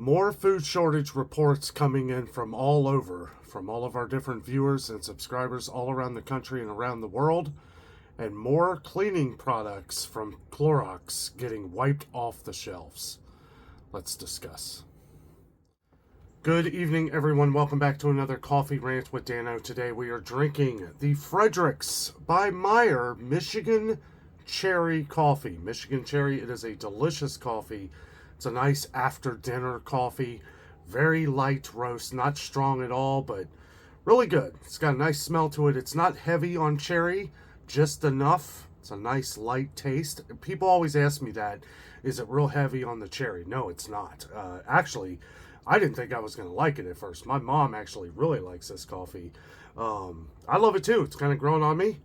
More food shortage reports coming in from all over, from all of our different viewers and subscribers all around the country and around the world, and more cleaning products from Clorox getting wiped off the shelves. Let's discuss. Good evening, everyone. Welcome back to another Coffee Rant with Dano. Today we are drinking the Fredericks by Meyer Michigan Cherry Coffee. Michigan Cherry, it is a delicious coffee. It's a nice after-dinner coffee. Very light roast, not strong at all, but really good. It's got a nice smell to it. It's not heavy on cherry, just enough. It's a nice light taste. People always ask me that. Is it real heavy on the cherry? No, it's not. Actually, I didn't think I was going to like it at first. My mom actually really likes this coffee. I love it too. It's kind of grown on me.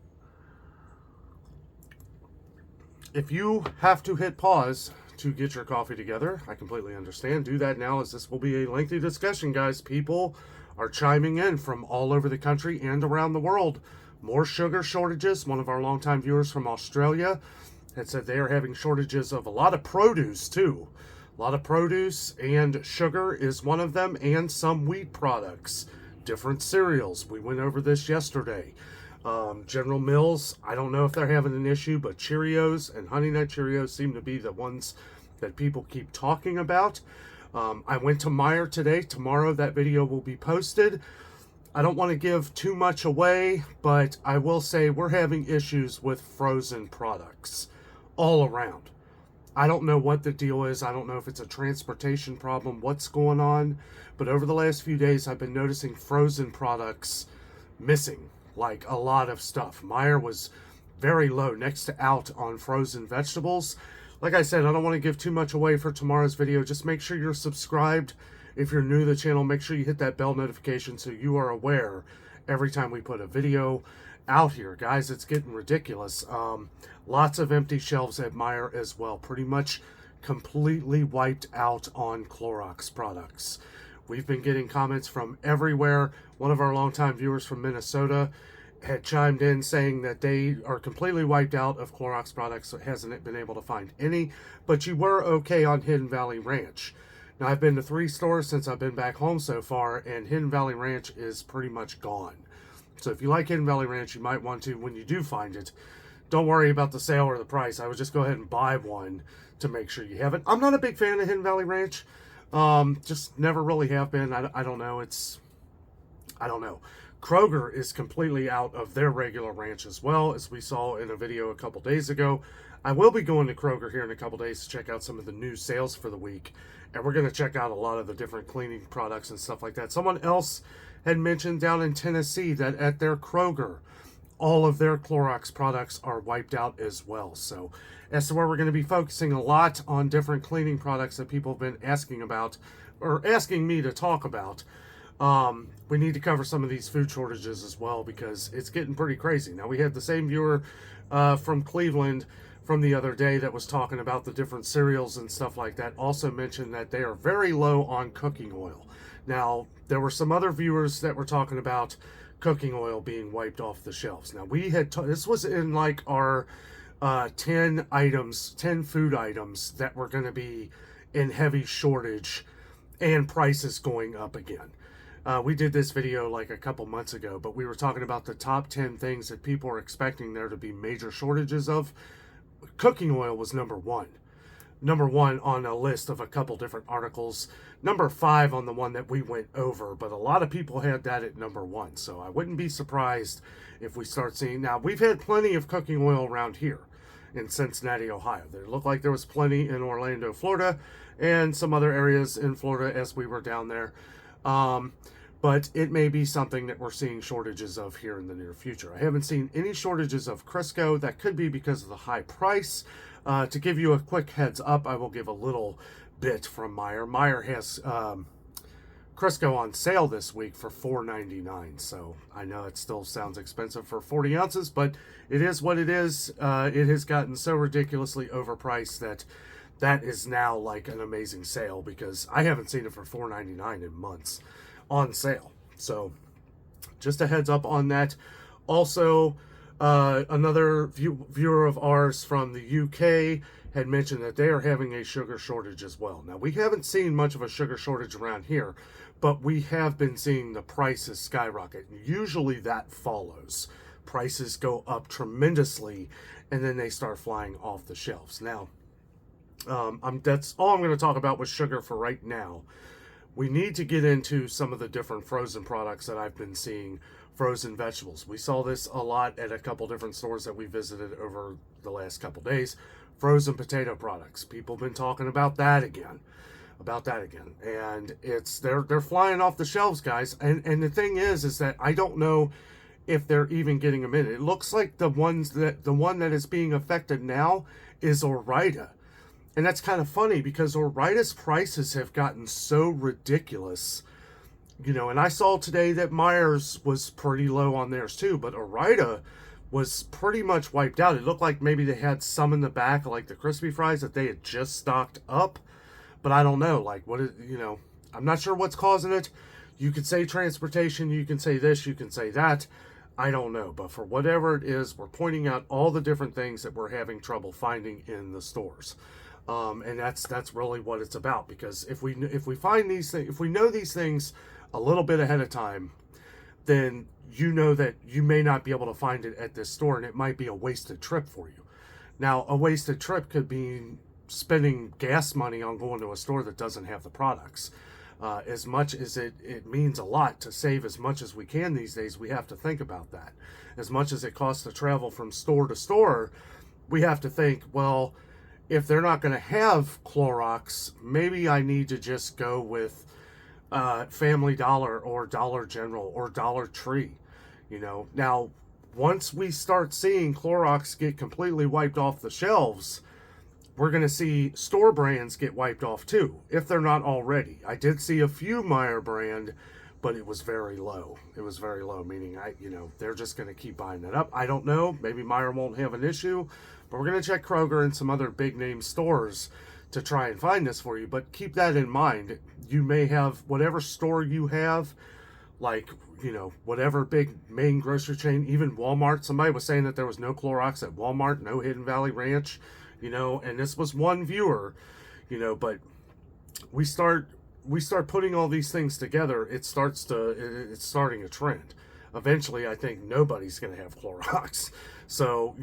If you have to hit pause to get your coffee together, I completely understand. Do that now, as this will be a lengthy discussion, guys. People are chiming in from all over the country and around the world. More sugar shortages. One of our longtime viewers from Australia had said they are having shortages of a lot of produce too. A lot of produce, and sugar is one of them, and some wheat products, different cereals. We went over this yesterday. General Mills, I don't know if they're having an issue, but Cheerios and Honey Nut Cheerios seem to be the ones that people keep talking about. I went to Meyer today. Tomorrow that video will be posted. I don't want to give too much away, but I will say we're having issues with frozen products all around. I don't know what the deal is. I don't know if it's a transportation problem, what's going on. But over the last few days, I've been noticing frozen products missing, like a lot of stuff. Meyer was very low, next to out on frozen vegetables. Like I said, I don't want to give too much away for tomorrow's video. Just make sure you're subscribed. If you're new to the channel, make sure you hit that bell notification so you are aware every time we put a video out here. Guys, it's getting ridiculous. Lots of empty shelves at Meyer as well. Pretty much completely wiped out on Clorox products. We've been getting comments from everywhere. One of our longtime viewers from Minnesota had chimed in saying that they are completely wiped out of Clorox products. So hasn't been able to find any, but you were okay on Hidden Valley Ranch. Now, I've been to 3 stores since I've been back home so far, and Hidden Valley Ranch is pretty much gone. So if you like Hidden Valley Ranch, you might want to, when you do find it, don't worry about the sale or the price. I would just go ahead and buy one to make sure you have it. I'm not a big fan of Hidden Valley Ranch. Just never really have been. I don't know. I don't know. Kroger is completely out of their regular ranch as well, as we saw in a video a couple days ago. I will be going to Kroger here in a couple days to check out some of the new sales for the week. And we're going to check out a lot of the different cleaning products and stuff like that. Someone else had mentioned down in Tennessee that at their Kroger, all of their Clorox products are wiped out as well. So as to where we're going to be focusing a lot on different cleaning products that people have been asking about, or asking me to talk about. We need to cover some of these food shortages as well, because it's getting pretty crazy. Now, we had the same viewer from Cleveland from the other day that was talking about the different cereals and stuff like that. Also mentioned that they are very low on cooking oil. Now, there were some other viewers that were talking about cooking oil being wiped off the shelves. Now, we had this was in like our 10 food items that were going to be in heavy shortage and prices going up again. We did this video like a couple months ago, but we were talking about the top 10 things that people are expecting there to be major shortages of. Cooking oil was number one on a list of a couple different articles. Number 5 on the one that we went over, but a lot of people had that at number 1. So I wouldn't be surprised if we start seeing. Now, we've had plenty of cooking oil around here in Cincinnati, Ohio. There looked like there was plenty in Orlando, Florida, and some other areas in Florida as we were down there. But it may be something that we're seeing shortages of here in the near future. I haven't seen any shortages of Crisco. That could be because of the high price. To give you a quick heads up, I will give a little bit from Meyer. Meyer has Crisco on sale this week for $4.99. So I know it still sounds expensive for 40 ounces, but it is what it is. It has gotten so ridiculously overpriced that is now like an amazing sale, because I haven't seen it for $4.99 in months on sale. So just a heads up on that. Also, another viewer of ours from the UK had mentioned that they are having a sugar shortage as well. Now, we haven't seen much of a sugar shortage around here, but we have been seeing the prices skyrocket. Usually that follows. Prices go up tremendously, and then they start flying off the shelves. Now, that's all I'm going to talk about with sugar for right now. We need to get into some of the different frozen products that I've been seeing. Frozen vegetables. We saw this a lot at a couple different stores that we visited over the last couple days. Frozen potato products. People have been talking about that again. And they're flying off the shelves, guys. And the thing is that I don't know if they're even getting them in. It looks like the one that is being affected now is Ore-Ida. And that's kind of funny because Ore-Ida's prices have gotten so ridiculous. And I saw today that Meijer's was pretty low on theirs too, but Ore-Ida was pretty much wiped out. It looked like maybe they had some in the back, like the crispy fries that they had just stocked up, but I don't know, I'm not sure what's causing it. You could say transportation, you can say this, you can say that. I don't know, but for whatever it is, we're pointing out all the different things that we're having trouble finding in the stores. And that's really what it's about, because if we find these things, if we know these things a little bit ahead of time, then you know that you may not be able to find it at this store, and it might be a wasted trip for you. Now, a wasted trip could be spending gas money on going to a store that doesn't have the products. As much as it means a lot to save as much as we can these days, we have to think about that. As much as it costs to travel from store to store, we have to think, well, if they're not going to have Clorox, maybe I need to just go with Family Dollar or Dollar General or Dollar Tree. Now, once we start seeing Clorox get completely wiped off the shelves, we're going to see store brands get wiped off too, if they're not already. I did see a few Meijer brand, but it was very low. It was very low, meaning they're just going to keep buying that up. I don't know. Maybe Meijer won't have an issue, but we're going to check Kroger and some other big name stores to try and find this for you. But keep that in mind. You may have whatever store you have, whatever big main grocery chain, even Walmart. Somebody was saying that there was no Clorox at Walmart, no Hidden Valley Ranch, and this was one viewer, but we start putting all these things together, it's starting a trend. Eventually, I think nobody's going to have Clorox. So,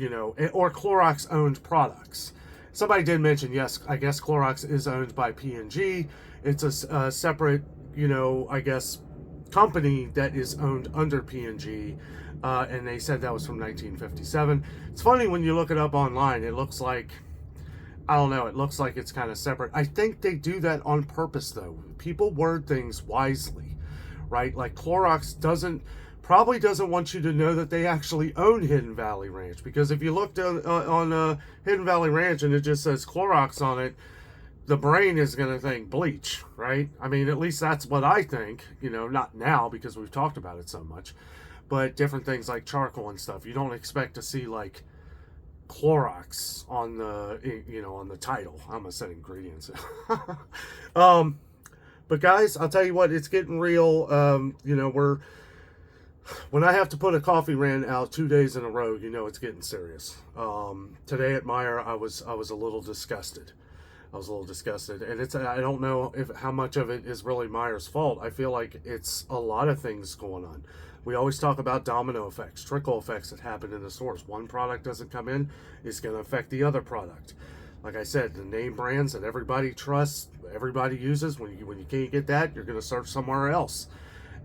or Clorox owned products. Somebody did mention, yes, I guess Clorox is owned by P&G. It's a separate, company that is owned under P&G. And they said that was from 1957. It's funny when you look it up online, it looks like, I don't know, it looks like it's kind of separate. I think they do that on purpose, though. People word things wisely, right? Like Clorox probably doesn't want you to know that they actually own Hidden Valley Ranch, because if you looked on Hidden Valley Ranch and it just says Clorox on it, the brain is going to think bleach, right? I mean, at least that's what I think, not now because we've talked about it so much, but different things like charcoal and stuff. You don't expect to see like Clorox on the title. I almost said ingredients. But guys, I'll tell you what, it's getting real. When I have to put a coffee rant out 2 days in a row, it's getting serious. Today at Meijer, I was a little disgusted. And I don't know how much of it is really Meijer's fault. I feel like it's a lot of things going on. We always talk about domino effects, trickle effects that happen in the stores. One product doesn't come in, it's going to affect the other product. Like I said, the name brands that everybody trusts, everybody uses, when you can't get that, you're going to search somewhere else.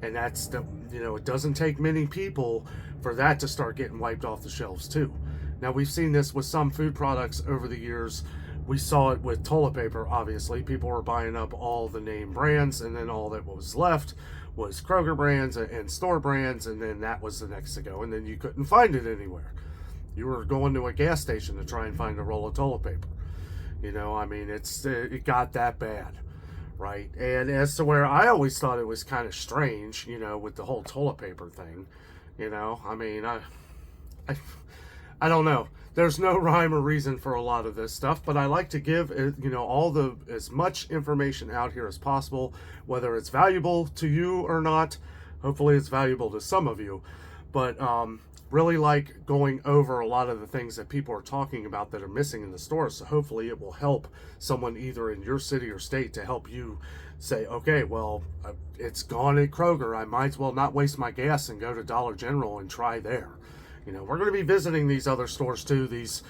And that's it doesn't take many people for that to start getting wiped off the shelves too. Now, we've seen this with some food products over the years. We saw it with toilet paper, obviously. People were buying up all the name brands, and then all that was left was Kroger brands and store brands, and then that was the next to go, and then you couldn't find it anywhere. You were going to a gas station to try and find a roll of toilet paper. It got that bad, right? And as to where I always thought it was kind of strange, with the whole toilet paper thing, I don't know. There's no rhyme or reason for a lot of this stuff, but I like to give, as much information out here as possible, whether it's valuable to you or not. Hopefully it's valuable to some of you. But really like going over a lot of the things that people are talking about that are missing in the stores. So hopefully it will help someone either in your city or state to help you say, okay, well, it's gone at Kroger. I might as well not waste my gas and go to Dollar General and try there. You know, we're going to be visiting these other stores too, these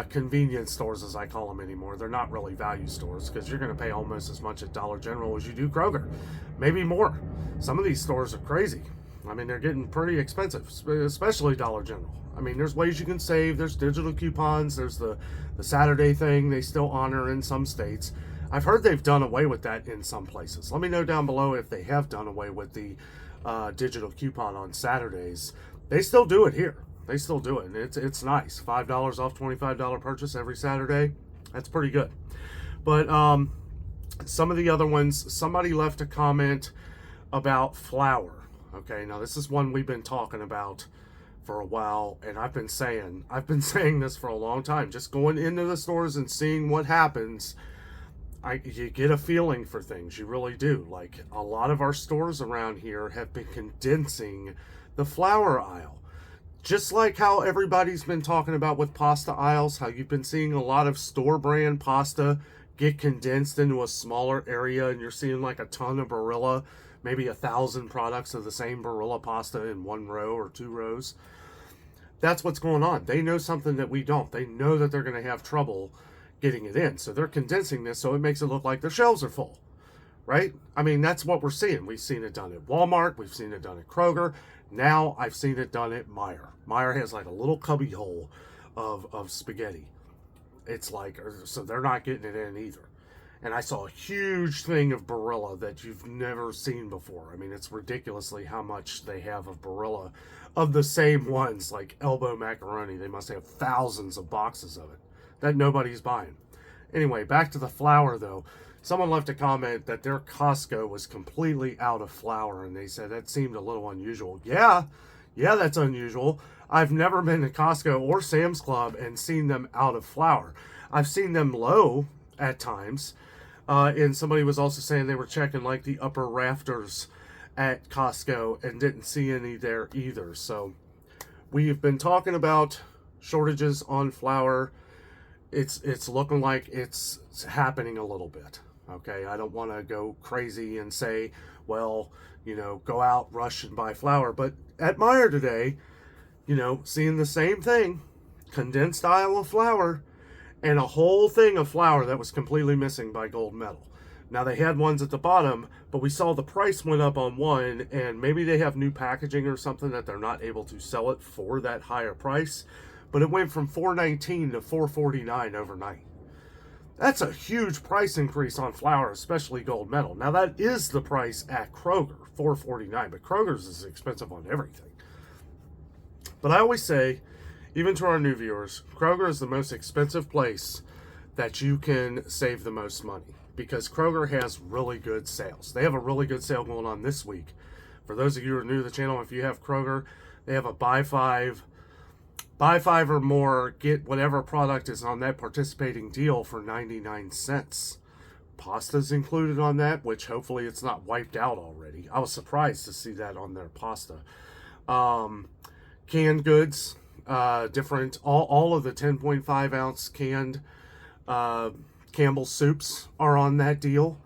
convenience stores, as I call them anymore. They're not really value stores because you're going to pay almost as much at Dollar General as you do Kroger, maybe more. Some of these stores are crazy. I mean, they're getting pretty expensive, especially Dollar General. I mean, there's ways you can save. There's digital coupons. There's the Saturday thing they still honor in some states. I've heard they've done away with that in some places. Let me know down below if they have done away with the digital coupon on Saturdays. They still do it here. They still do it. It's nice. $5 off $25 purchase every Saturday. That's pretty good. But some of the other ones, somebody left a comment about flour. Okay, now this is one we've been talking about for a while, and I've been saying this for a long time. Just going into the stores and seeing what happens, you get a feeling for things. You really do. Like, a lot of our stores around here have been condensing the flour aisle. Just like how everybody's been talking about with pasta aisles, how you've been seeing a lot of store brand pasta get condensed into a smaller area, and you're seeing like a ton of Barilla, maybe 1,000 products of the same Barilla pasta in one row or two rows. That's what's going on. They know something that we don't. They know that they're going to have trouble getting it in. So they're condensing this so it makes it look like their shelves are full, right? I mean, that's what we're seeing. We've seen it done at Walmart. We've seen it done at Kroger. Now I've seen it done at Meijer. Meijer has like a little cubby hole of spaghetti. It's like, so they're not getting it in either. And I saw a huge thing of Barilla that you've never seen before. I mean, it's ridiculously how much they have of Barilla, of the same ones, like elbow macaroni. They must have thousands of boxes of it that nobody's buying. Anyway, back to the flour, though. Someone left a comment that their Costco was completely out of flour, and they said that seemed a little unusual. Yeah, that's unusual. I've never been to Costco or Sam's Club and seen them out of flour. I've seen them low at times. And somebody was also saying they were checking like the upper rafters at Costco and didn't see any there either. So we've been talking about shortages on flour. It's looking like it's happening a little bit. Okay, I don't want to go crazy and say, well, you know, go out, rush and buy flour. But at Meijer today, you know, seeing the same thing, condensed aisle of flour, and a whole thing of flour that was completely missing by gold medal. Now, they had ones at the bottom, but we saw the price went up on one, and maybe they have new packaging or something that they're not able to sell it for that higher price, but it went from $4.19 to $4.49 overnight. That's a huge price increase on flour, especially gold medal. Now, that is the price at Kroger, $4.49, but Kroger's is expensive on everything. But I always say, even to our new viewers, Kroger is the most expensive place that you can save the most money because Kroger has really good sales. They have a really good sale going on this week. For those of you who are new to the channel, if you have Kroger, they have a buy five or more, get whatever product is on that participating deal for 99 cents. Pasta's included on that, which hopefully it's not wiped out already. I was surprised to see that on their pasta. Canned goods. Different, all of the 10.5 ounce canned Campbell's soups are on that deal.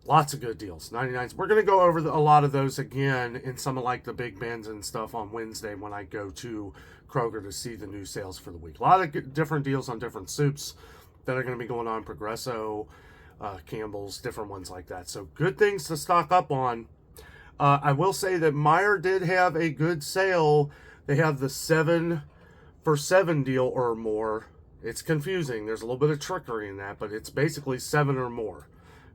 Lots of good deals, 99. We're going to go over a lot of those again in some of like the Big Bens and stuff on Wednesday when I go to Kroger to see the new sales for the week. A lot of different deals on different soups that are going to be going on, Progresso, Campbell's, different ones like that. So good things to stock up on. I will say that Meijer did have a good sale. They have the 7 for $7 deal or more. It's confusing. There's a little bit of trickery in that, but it's basically 7 or more.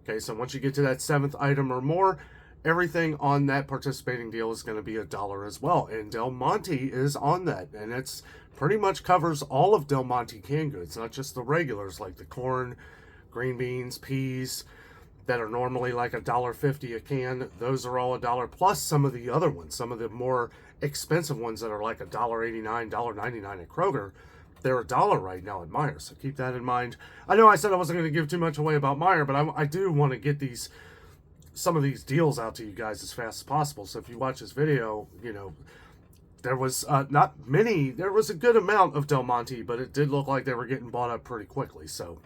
Okay, so once you get to that 7th item or more, everything on that participating deal is going to be $1 as well. And Del Monte is on that, and it's pretty much covers all of Del Monte canned goods, not just the regulars like the corn, green beans, peas that are normally like $1.50 a can. Those are all $1, plus some of the other ones, some of the more expensive ones that are like $1.89, $1.99 at Kroger. They're $1 right now at Meijer, so keep that in mind. I know I said I wasn't going to give too much away about Meijer, but I do want to get some of these deals out to you guys as fast as possible. So if you watch this video, you know, There was not many. There was a good amount of Del Monte, but it did look like they were getting bought up pretty quickly. So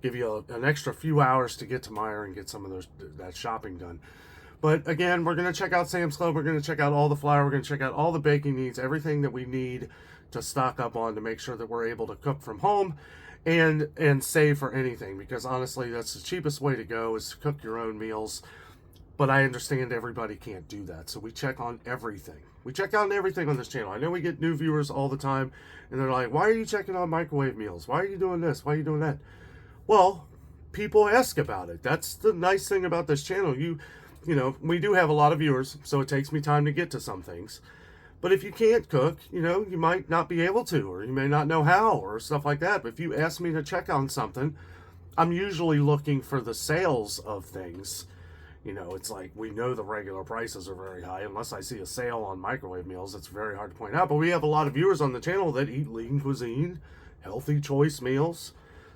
give you an extra few hours to get to Meijer and get some of that shopping done. But again, we're going to check out Sam's Club. We're going to check out all the flour. We're going to check out all the baking needs, everything that we need to stock up on to make sure that we're able to cook from home and save for anything. Because honestly, that's the cheapest way to go, is to cook your own meals. But I understand everybody can't do that. So we check on everything. We check on everything on this channel. I know we get new viewers all the time, and they're like, why are you checking on microwave meals? Why are you doing this? Why are you doing that? Well, people ask about it. That's the nice thing about this channel. You know, we do have a lot of viewers, so it takes me time to get to some things. But if you can't cook, you know, you might not be able to, or you may not know how, or stuff like that. But if you ask me to check on something, I'm usually looking for the sales of things. You know, it's like, we know the regular prices are very high. Unless I see a sale on microwave meals, it's very hard to point out. But we have a lot of viewers on the channel that eat lean cuisine, healthy choice meals,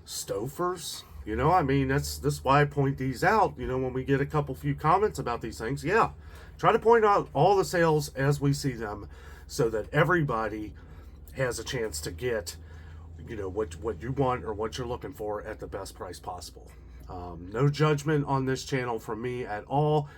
stofers. You know, I mean, that's why I point these out. You know, when we get a few comments about these things, yeah, try to point out all the sales as we see them, so that everybody has a chance to get, you know, what you want or what you're looking for at the best price possible. No judgment on this channel from me at all.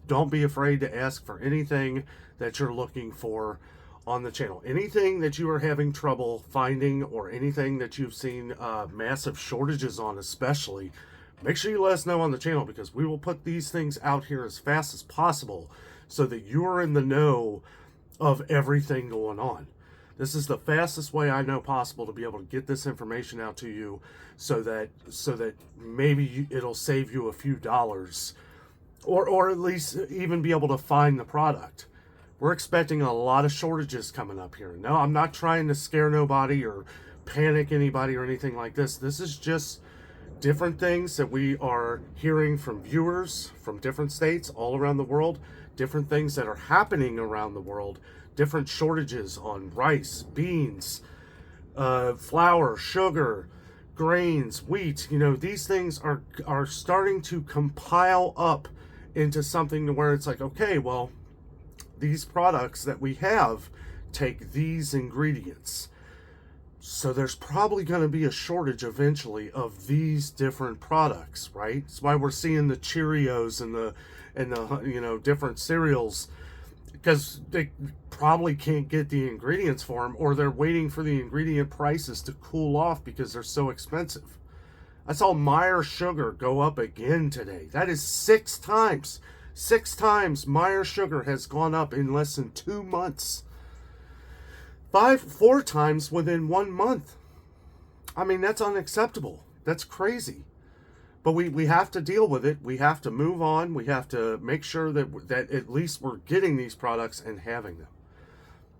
Don't be afraid to ask for anything that you're looking for on the channel. Anything that you are having trouble finding, or anything that you've seen massive shortages on especially, make sure you let us know on the channel, because we will put these things out here as fast as possible so that you are in the know of everything going on. This is the fastest way I know possible to be able to get this information out to you, so that maybe it'll save you a few dollars, or at least even be able to find the product. We're expecting a lot of shortages coming up here. No, I'm not trying to scare nobody or panic anybody or anything like this. This is just different things that we are hearing from viewers from different states all around the world, different things that are happening around the world, different shortages on rice, beans, flour, sugar, grains, wheat. You know, these things are starting to compile up into something to where it's like, okay, well, these products that we have take these ingredients. So there's probably going to be a shortage eventually of these different products, right? That's why we're seeing the Cheerios and the you know, different cereals, because they probably can't get the ingredients for them, or they're waiting for the ingredient prices to cool off because they're so expensive. I saw Meijer sugar go up again today. That is 6 times. 6 times Meijer sugar has gone up in less than 2 months. 4 times within 1 month. I mean, that's unacceptable. That's crazy. But we have to deal with it. We have to move on. We have to make sure that at least we're getting these products and having them.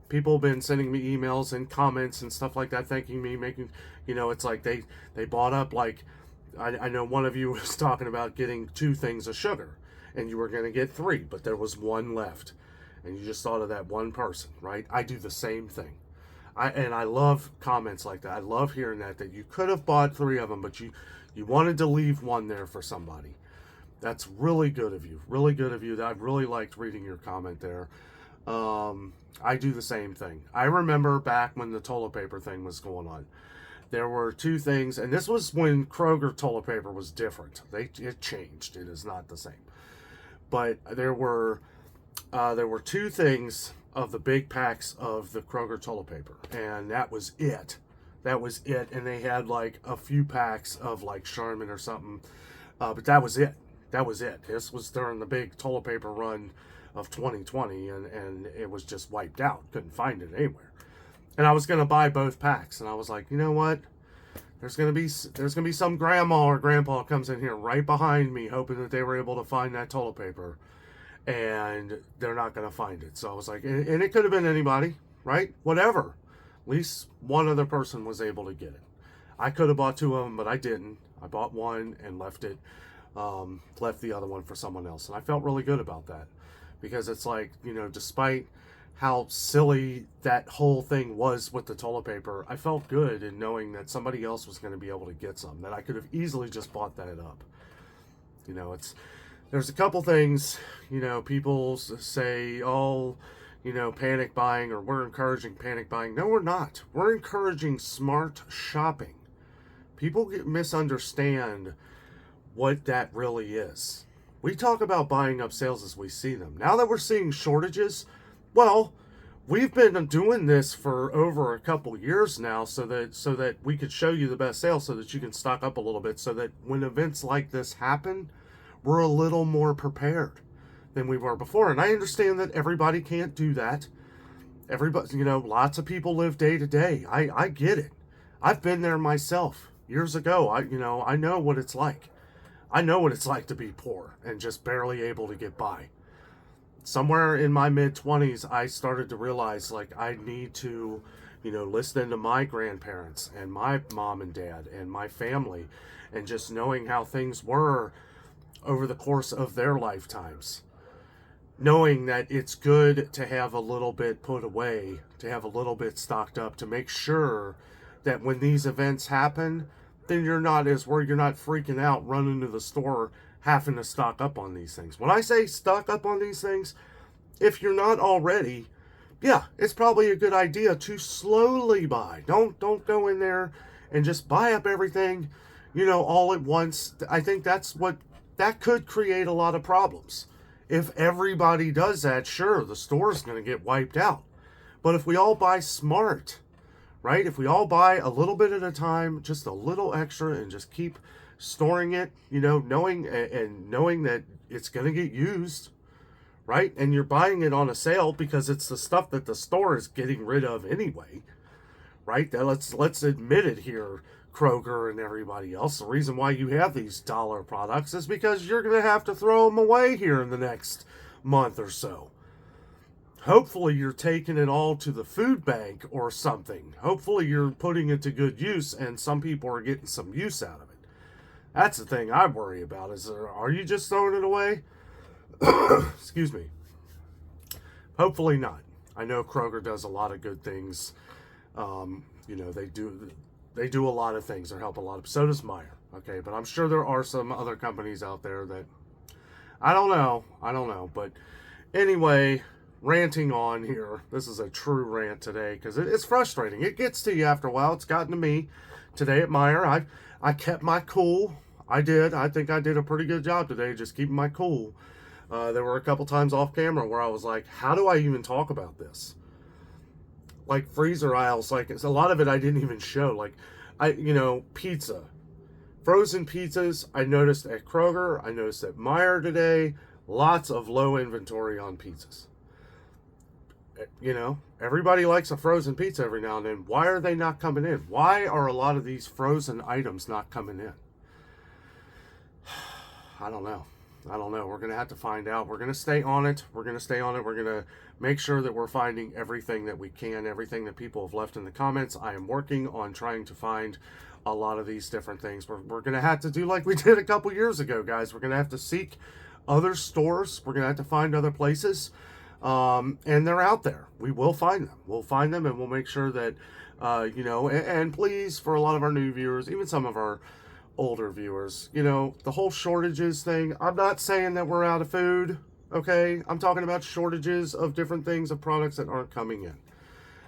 People have been sending me emails and comments and stuff like that, thanking me, making, you know, it's like they bought up, like, I know one of you was talking about getting 2 things of sugar, and you were going to get 3, but there was 1 left. And you just thought of that one person, right? I do the same thing. I love comments like that. I love hearing that you could have bought 3 of them, but you wanted to leave 1 there for somebody. That's really good of you. Really good of you. I really liked reading your comment there. I do the same thing. I remember back when the toilet paper thing was going on. There were 2 things, and this was when Kroger toilet paper was different. It changed. It is not the same. But there were 2 things of the big packs of the Kroger toilet paper, and that was it. That was it. And they had like a few packs of like Charmin or something, but that was it. That was it. This was during the big toilet paper run of 2020, and it was just wiped out. Couldn't find it anywhere. And I was gonna buy both packs, and I was like, you know what? There's gonna be some grandma or grandpa comes in here right behind me, hoping that they were able to find that toilet paper, and they're not gonna find it. So I was like, and it could have been anybody, right? Whatever. At least one other person was able to get it. I could have bought 2 of them, but I didn't. I bought 1 and left the other one for someone else, and I felt really good about that, because it's like, you know, despite how silly that whole thing was with the toilet paper, I felt good in knowing that somebody else was going to be able to get some, that I could have easily just bought that up. You know, there's a couple things, you know, people say, oh, panic buying, or we're encouraging panic buying. No, we're not. We're encouraging smart shopping. People misunderstand what that really is. We talk about buying up sales as we see them. Now that we're seeing shortages, well, we've been doing this for over a couple years now, so that we could show you the best sales, so that you can stock up a little bit, so that when events like this happen, we're a little more prepared than we were before. And I understand that everybody can't do that. Everybody, lots of people live day to day. I get it. I've been there myself years ago. I know what it's like. I know what it's like to be poor and just barely able to get by. Somewhere in my mid-20s, I started to realize, like, I need to, listen to my grandparents and my mom and dad and my family, and just knowing how things were over the course of their lifetimes. Knowing that it's good to have a little bit put away, to have a little bit stocked up, to make sure that when these events happen, then you're not freaking out running to the store having to stock up on these things. When I say stock up on these things, if you're not already, yeah, it's probably a good idea to slowly buy. Don't go in there and just buy up everything, all at once. I think that could create a lot of problems. If everybody does that, sure, the store's going to get wiped out. But if we all buy smart, right? If we all buy a little bit at a time, just a little extra, and just keep storing it, knowing that it's going to get used, right? And you're buying it on a sale because it's the stuff that the store is getting rid of anyway, right? Let's admit it here, Kroger and everybody else. The reason why you have these dollar products is because you're going to have to throw them away here in the next month or so. Hopefully you're taking it all to the food bank or something. Hopefully you're putting it to good use, and some people are getting some use out of it. That's the thing I worry about, are you just throwing it away? Excuse me. Hopefully not. I know Kroger does a lot of good things. They do a lot of things. They help a lot of. So does Meijer. Okay, but I'm sure there are some other companies out there that I don't know. But anyway, ranting on here. This is a true rant today because it's frustrating. It gets to you after a while. It's gotten to me today at Meijer. I kept my cool. I did. I think I did a pretty good job today, just keeping my cool. There were a couple times off camera where I was like, how do I even talk about this? Like freezer aisles, like it's a lot of it I didn't even show. Like pizza. Frozen pizzas, I noticed at Kroger, I noticed at Meijer today, lots of low inventory on pizzas. Everybody likes a frozen pizza every now and then. Why are they not coming in? Why are a lot of these frozen items not coming in? I don't know. We're going to have to find out. We're going to stay on it. We're going to make sure that we're finding everything that we can, everything that people have left in the comments. I am working on trying to find a lot of these different things. We're going to have to do like we did a couple years ago, guys. We're going to have to seek other stores. We're going to have to find other places. And they're out there. We will find them. We'll find them, and we'll make sure that, and please, for a lot of our new viewers, even some of our older viewers, the whole shortages thing, I'm not saying that we're out of food, okay? I'm talking about shortages of different things, of products that aren't coming in.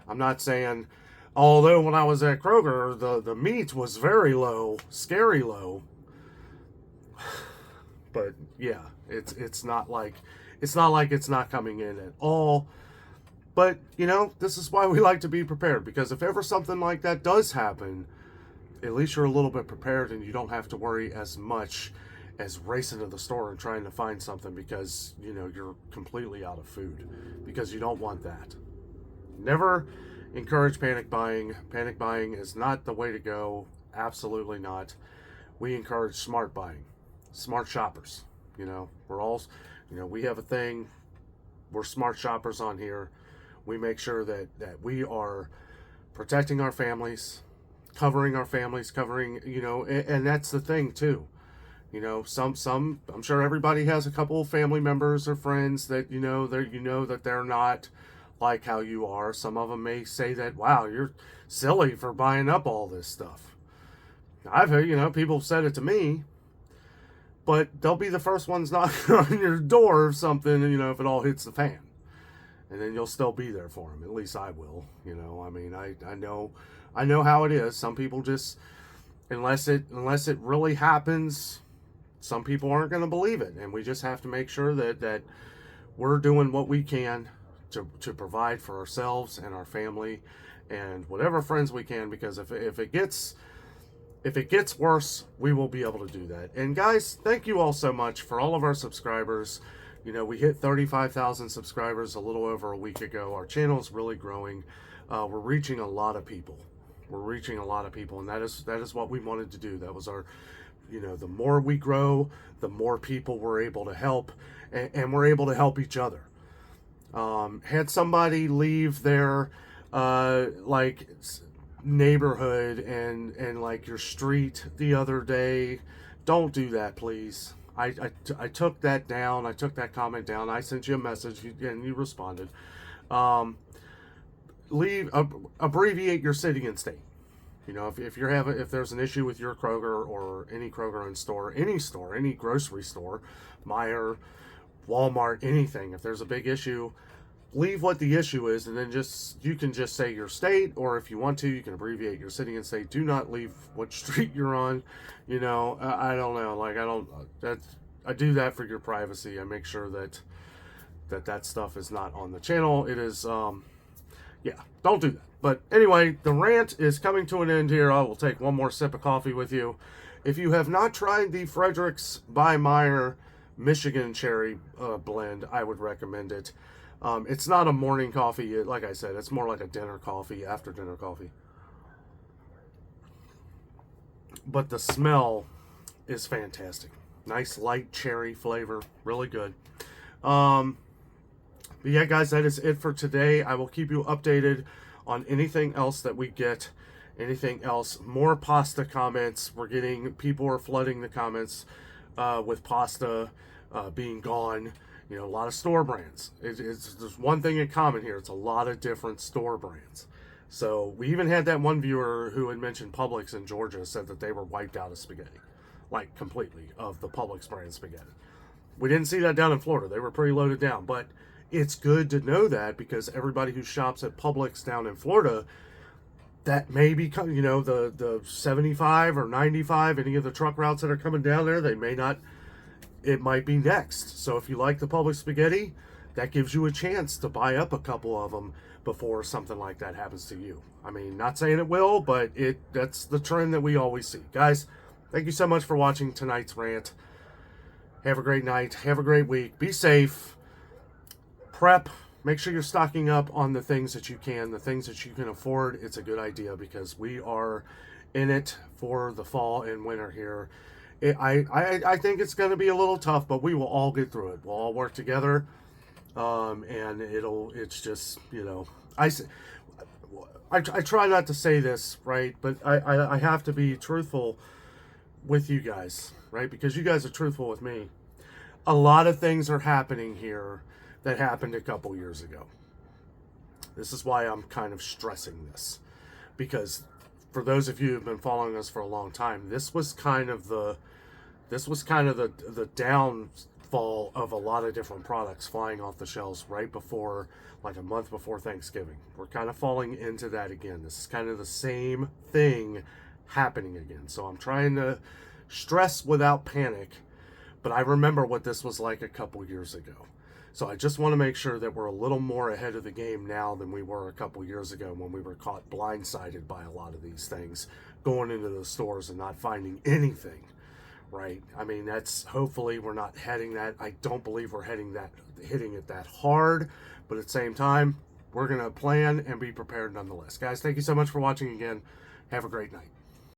I'm not saying, although when I was at Kroger, the meat was very low, scary low. But yeah, it's not like it's not coming in at all. But, this is why we like to be prepared, because if ever something like that does happen, at least you're a little bit prepared, and you don't have to worry as much as racing to the store and trying to find something because, you're completely out of food, because you don't want that. Never encourage panic buying. Panic buying is not the way to go. Absolutely not. We encourage smart buying, smart shoppers. We're all, we have a thing. We're smart shoppers on here. We make sure that we are protecting our families, covering our families, and that's the thing too. Some I'm sure everybody has a couple of family members or friends that that they're not like how you are. Some of them may say that, wow, you're silly for buying up all this stuff. I've heard, people have said it to me, but they'll be the first ones knocking on your door or something, if it all hits the fan. and then you'll still be there for them. At least I will. You know, I mean, I know how it is. Some people just, unless it really happens, some people aren't going to believe it, and we just have to make sure that we're doing what we can to provide for ourselves and our family and whatever friends we can, because if it gets worse, we will be able to do that. And guys, thank you all so much for all of our subscribers. You know, we hit 35,000 subscribers a little over a week ago. Our channel is really growing. We're reaching a lot of people. And that is what we wanted to do. That was our, you know, the more we grow, the more people we're able to help, and we're able to help each other. Had somebody leave their like neighborhood and like your street the other day. Don't do that, please. I took that down. I took that comment down. I sent you a message and you responded. Abbreviate your city and state. You know, if there's an issue with your Kroger or any Kroger in store, any grocery store, Meijer, Walmart, anything, if there's a big issue, leave what the issue is, and then you can just say your state, or if you want to, you can abbreviate your city and state. Do not leave what street you're on. You know, I don't know, like I do that for your privacy. I make sure that stuff is not on the channel. It is yeah, don't do that. But anyway, the rant is coming to an end here. I will take one more sip of coffee with you. If you have not tried the Fredericks by Meijer Michigan Cherry blend, I would recommend it. It's not a morning coffee. Like I said, it's more like a dinner coffee, after dinner coffee. But the smell is fantastic. Nice light cherry flavor. Really good. But yeah, guys, that is it for today. I will keep you updated on anything else that we get. Anything else. More pasta comments. People are flooding the comments with pasta being gone. You know, a lot of store brands. There's one thing in common here. It's a lot of different store brands. So we even had that one viewer who had mentioned Publix in Georgia said that they were wiped out of spaghetti. Like, completely, of the Publix brand spaghetti. We didn't see that down in Florida. They were pretty loaded down. But it's good to know that, because everybody who shops at Publix down in Florida, that may be, you know, the 75 or 95, any of the truck routes that are coming down there, they may not, it might be next. So if you like the Publix spaghetti, that gives you a chance to buy up a couple of them before something like that happens to you. I mean, not saying it will, but that's the trend that we always see. Guys, thank you so much for watching tonight's rant. Have a great night. Have a great week. Be safe. Prep. Make sure you're stocking up on the things that you can, the things that you can afford. It's a good idea, because we are in it for the fall and winter here. I think it's going to be a little tough, but we will all get through it. We'll all work together, and it's just, you know, I try not to say this, right, but I have to be truthful with you guys, right, because you guys are truthful with me. A lot of things are happening here that happened a couple years ago. This is why I'm kind of stressing this, because for those of you who've been following us for a long time, this was kind of the downfall of a lot of different products flying off the shelves right before, like a month before Thanksgiving. We're kind of falling into that again. This is kind of the same thing happening again. So I'm trying to stress without panic, but I remember what this was like a couple years ago. So I just want to make sure that we're a little more ahead of the game now than we were a couple years ago, when we were caught blindsided by a lot of these things, going into the stores and not finding anything, right? I mean, hopefully we're not heading that. I don't believe we're hitting it that hard, but at the same time, we're going to plan and be prepared nonetheless. Guys, thank you so much for watching again. Have a great night.